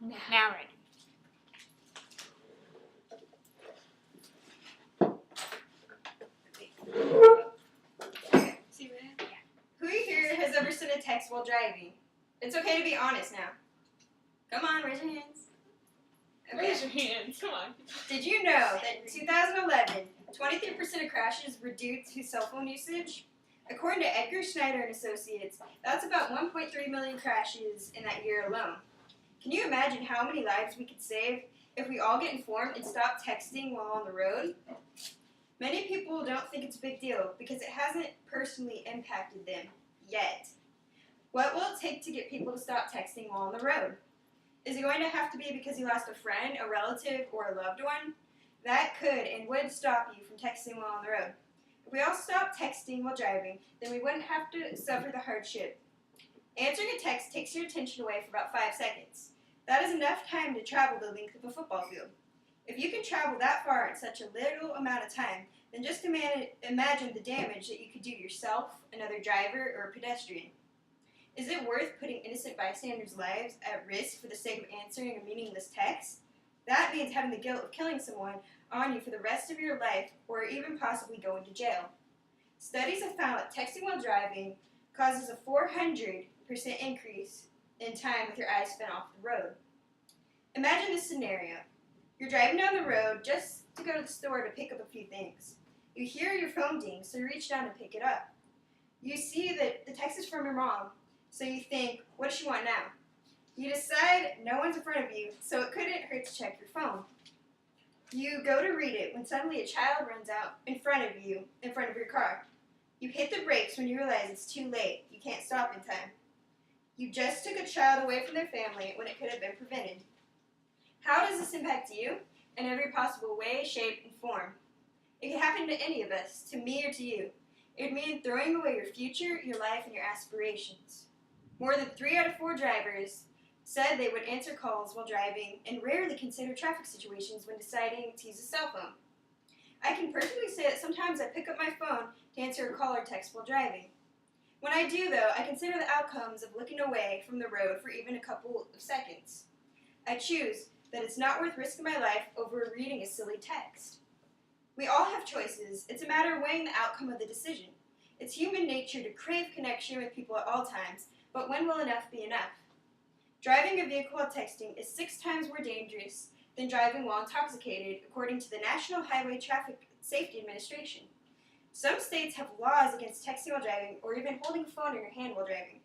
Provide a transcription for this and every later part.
Now ready. See what happened? Who here has ever sent a text while driving? It's okay to be honest now. Come on, raise your hands. Okay. Raise your hands. Come on. Did you know that in 2011, 23% of crashes were due to cell phone usage? According to Edgar Schneider and Associates, that's about 1.3 million crashes in that year alone. Can you imagine how many lives we could save if we all get informed and stop texting while on the road? Many people don't think it's a big deal because it hasn't personally impacted them yet. What will it take to get people to stop texting while on the road? Is it going to have to be because you lost a friend, a relative, or a loved one? That could and would stop you from texting while on the road. If we all stopped texting while driving, then we wouldn't have to suffer the hardship. Answering a text takes your attention away for about 5 seconds. That is enough time to travel the length of a football field. If you can travel that far in such a little amount of time, then just imagine the damage that you could do yourself, another driver, or a pedestrian. Is it worth putting innocent bystanders' lives at risk for the sake of answering a meaningless text? That means having the guilt of killing someone on you for the rest of your life, or even possibly going to jail. Studies have found that texting while driving causes a 400% increase in time with your eyes spent off the road. Imagine this scenario. You're driving down the road just to go to the store to pick up a few things. You hear your phone ding, so you reach down and pick it up. You see that the text is from your mom, so you think, what does she want now? You decide no one's in front of you, so it couldn't hurt to check your phone. You go to read it when suddenly a child runs out in front of you, in front of your car. You hit the brakes when you realize it's too late. You can't stop in time. You just took a child away from their family when it could have been prevented. How does this impact you? In every possible way, shape, and form. It could happen to any of us, to me or to you. It would mean throwing away your future, your life, and your aspirations. More than 3 out of 4 drivers said they would answer calls while driving and rarely consider traffic situations when deciding to use a cell phone. I can personally say that sometimes I pick up my phone to answer a call or text while driving. When I do, though, I consider the outcomes of looking away from the road for even a couple of seconds. I choose that it's not worth risking my life over reading a silly text. We all have choices. It's a matter of weighing the outcome of the decision. It's human nature to crave connection with people at all times, but when will enough be enough? Driving a vehicle while texting is 6 times more dangerous than driving while intoxicated, according to the National Highway Traffic Safety Administration. Some states have laws against texting while driving or even holding a phone in your hand while driving.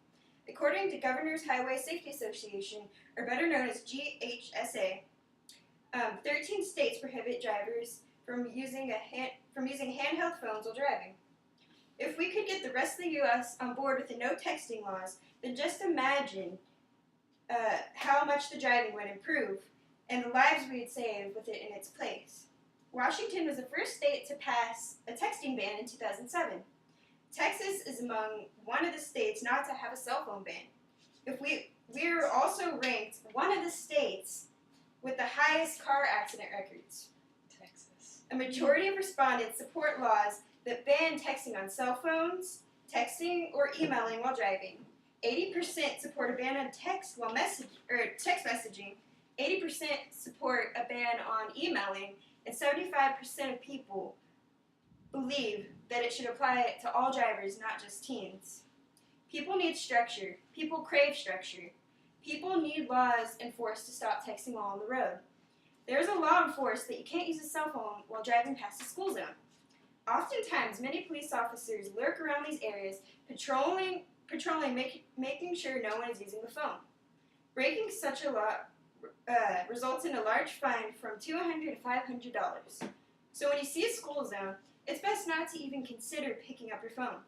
According to Governor's Highway Safety Association, or better known as GHSA, 13 states prohibit drivers from using handheld phones while driving. If we could get the rest of the U.S. on board with the no texting laws, then just imagine how much the driving would improve and the lives we would save with it in its place. Washington was the first state to pass a texting ban in 2007. Texas is among one of the states not to have a cell phone ban. We're also ranked one of the states with the highest car accident records. Texas. A majority of respondents support laws that ban texting on cell phones, texting, or emailing while driving. 80% support a ban on text messaging. 80% support a ban on emailing, and 75% of people believe that it should apply to all drivers, not just teens. People need structure. People crave structure. People need laws enforced to stop texting while on the road. There's a law enforced that you can't use a cell phone while driving past the school zone. Oftentimes, many police officers lurk around these areas, patrolling, making sure no one is using the phone. Breaking such a law results in a large fine from $200 to $500. So when you see a school zone, it's best not to even consider picking up your phone.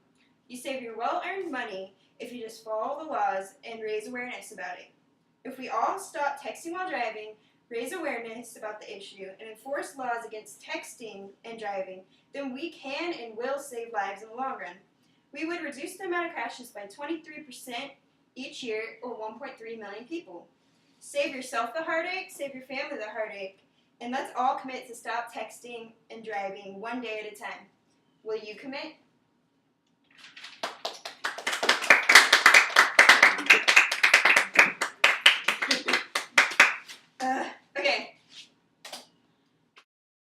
You save your well-earned money if you just follow the laws and raise awareness about it. If we all stop texting while driving, raise awareness about the issue, and enforce laws against texting and driving, then we can and will save lives in the long run. We would reduce the amount of crashes by 23% each year, or 1.3 million people. Save yourself the heartache, save your family the heartache, and let's all commit to stop texting and driving one day at a time. Will you commit?